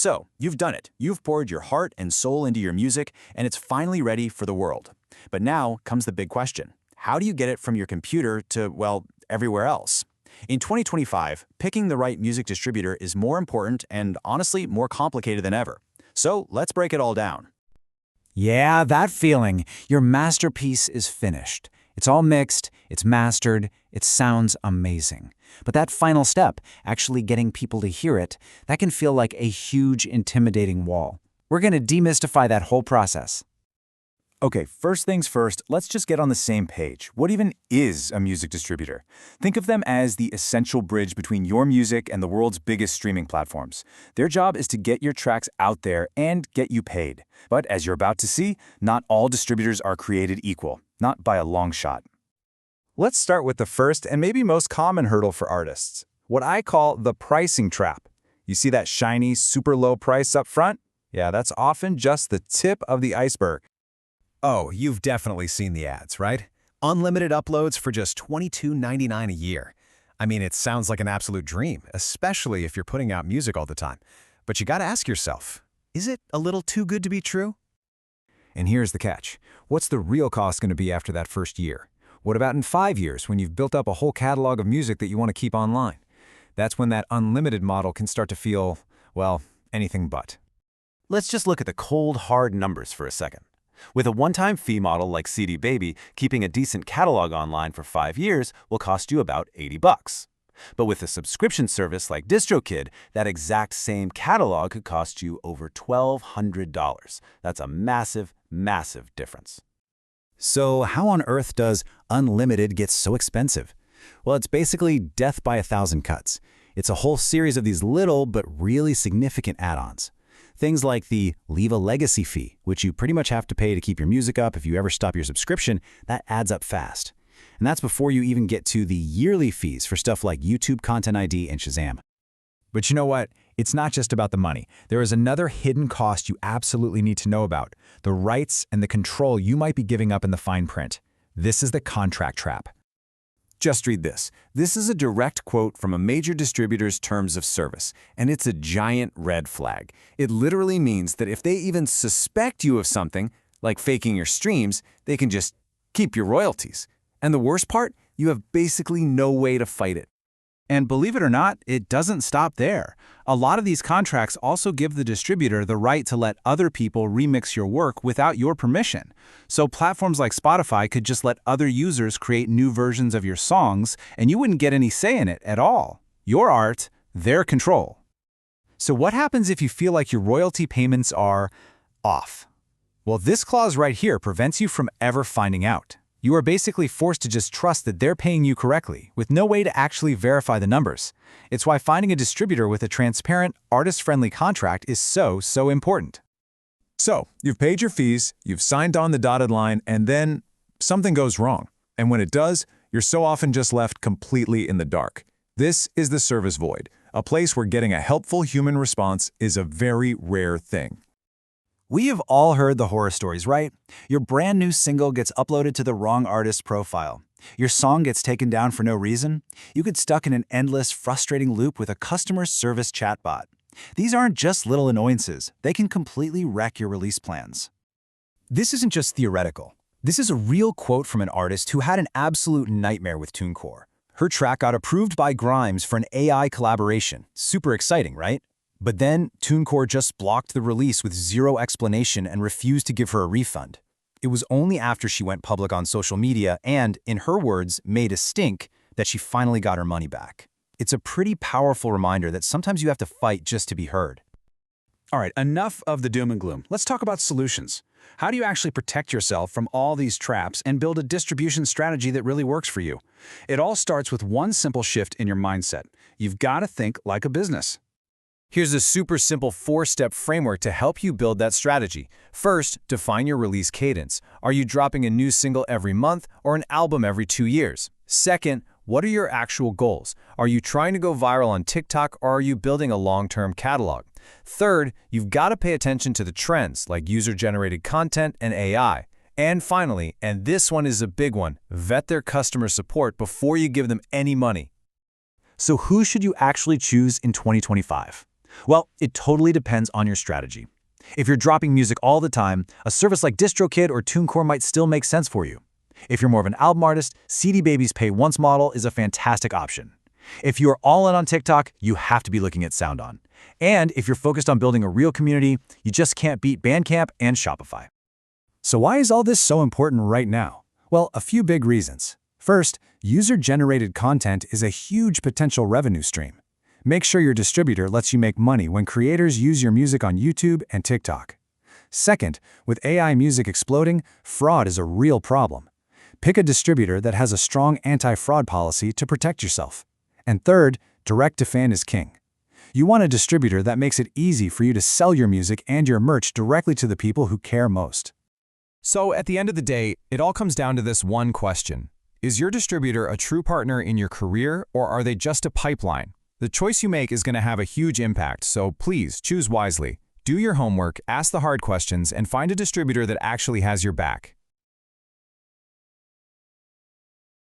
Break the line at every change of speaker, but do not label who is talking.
So, you've done it. You've poured your heart and soul into your music, and it's finally ready for the world. But now comes the big question. How do you get it from your computer to, well, everywhere else? In 2025, picking the right music distributor is more important and, honestly, more complicated than ever. So, let's break it all down.
Yeah, that feeling. Your masterpiece is finished. It's all mixed, it's mastered, it sounds amazing. But that final step, actually getting people to hear it, that can feel like a huge, intimidating wall. We're going to demystify that whole process.
Okay, first things first, let's just get on the same page. What even is a music distributor? Think of them as the essential bridge between your music and the world's biggest streaming platforms. Their job is to get your tracks out there and get you paid. But as you're about to see, not all distributors are created equal, not by a long shot.
Let's start with the first and maybe most common hurdle for artists, what I call the pricing trap. You see that shiny, super low price up front? Yeah, that's often just the tip of the iceberg.
Oh, you've definitely seen the ads, right? Unlimited uploads for just $22.99 a year. I mean, it sounds like an absolute dream, especially if you're putting out music all the time. But you gotta ask yourself, is it a little too good to be true?
And here's the catch. What's the real cost going to be after that first year? What about in 5 years when you've built up a whole catalog of music that you want to keep online? That's when that unlimited model can start to feel, well, anything but.
Let's just look at the cold, hard numbers for a second. With a one-time fee model like CD Baby, keeping a decent catalog online for 5 years will cost you about $80. But with a subscription service like DistroKid, that exact same catalog could cost you over $1,200. That's a massive, massive difference.
So how on earth does unlimited get so expensive? Well, it's basically death by 1,000 cuts. It's a whole series of these little but really significant add-ons. Things like the Leave a Legacy fee, which you pretty much have to pay to keep your music up if you ever stop your subscription, that adds up fast. And that's before you even get to the yearly fees for stuff like YouTube Content ID and Shazam.
But you know what? It's not just about the money. There is another hidden cost you absolutely need to know about: the rights and the control you might be giving up in the fine print. This is the contract trap.
Just read this. This is a direct quote from a major distributor's terms of service, and it's a giant red flag. It literally means that if they even suspect you of something, like faking your streams, they can just keep your royalties. And the worst part? You have basically no way to fight it.
And believe it or not, it doesn't stop there. A lot of these contracts also give the distributor the right to let other people remix your work without your permission. So platforms like Spotify could just let other users create new versions of your songs, and you wouldn't get any say in it at all. Your art, their control. So what happens if you feel like your royalty payments are off? Well, this clause right here prevents you from ever finding out. You are basically forced to just trust that they're paying you correctly, with no way to actually verify the numbers. It's why finding a distributor with a transparent, artist-friendly contract is so important.
So, you've paid your fees, you've signed on the dotted line, and then something goes wrong. And when it does, you're so often just left completely in the dark. This is the service void, a place where getting a helpful human response is a very rare thing.
We have all heard the horror stories, right? Your brand new single gets uploaded to the wrong artist's profile. Your song gets taken down for no reason. You get stuck in an endless, frustrating loop with a customer service chatbot. These aren't just little annoyances. They can completely wreck your release plans.
This isn't just theoretical. This is a real quote from an artist who had an absolute nightmare with TuneCore. Her track got approved by Grimes for an AI collaboration. Super exciting, right? But then, TuneCore just blocked the release with zero explanation and refused to give her a refund. It was only after she went public on social media and, in her words, made a stink, that she finally got her money back. It's a pretty powerful reminder that sometimes you have to fight just to be heard.
All right, enough of the doom and gloom. Let's talk about solutions. How do you actually protect yourself from all these traps and build a distribution strategy that really works for you? It all starts with one simple shift in your mindset. You've got to think like a business.
Here's a super simple 4-step framework to help you build that strategy. First, define your release cadence. Are you dropping a new single every month or an album every 2 years? Second, what are your actual goals? Are you trying to go viral on TikTok or are you building a long-term catalog? Third, you've got to pay attention to the trends like user-generated content and AI. And finally, and this one is a big one, vet their customer support before you give them any money.
So who should you actually choose in 2025?
Well, it totally depends on your strategy. If you're dropping music all the time, a service like DistroKid or TuneCore might still make sense for you. If you're more of an album artist, CD Baby's pay-once model is a fantastic option. If you're all in on TikTok, you have to be looking at SoundOn. And if you're focused on building a real community, you just can't beat Bandcamp and Shopify.
So why is all this so important right now? Well, a few big reasons. First, user-generated content is a huge potential revenue stream. Make sure your distributor lets you make money when creators use your music on YouTube and TikTok. Second, with AI music exploding, fraud is a real problem. Pick a distributor that has a strong anti-fraud policy to protect yourself. And third, direct-to-fan is king. You want a distributor that makes it easy for you to sell your music and your merch directly to the people who care most.
So at the end of the day, it all comes down to this one question. Is your distributor a true partner in your career, or are they just a pipeline? The choice you make is going to have a huge impact, so please choose wisely. Do your homework, ask the hard questions, and find a distributor that actually has your back.